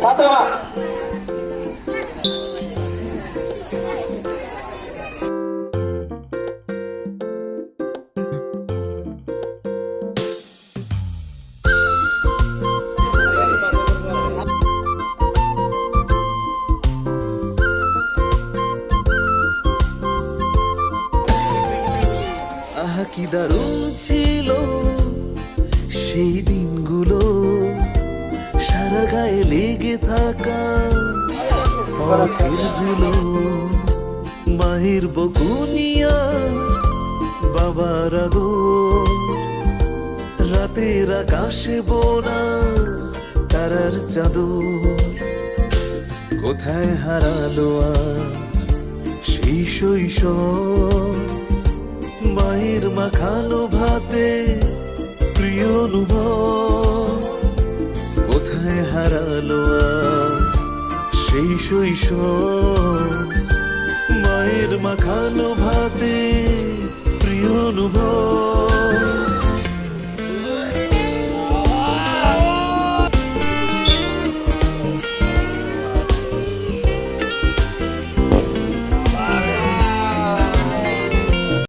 ফাতেমা। আহা কি দারুণ ছিল সেই দিনগুলো, সারা গায়ে লেগে থাকা পথের ধুলো, মায়ের বকুনিয়া বাবার আদর, রাতের আকাশে বোনা তারার চাদর। কোথায় হারালো আজ সেই শৈশব, মায়ের মাখানো ভাতে প্রিয় অনুভব। কোথায় হারালো আজ সেই শৈশব, মায়ের মাখানো ভাতে প্রিয় অনুভব।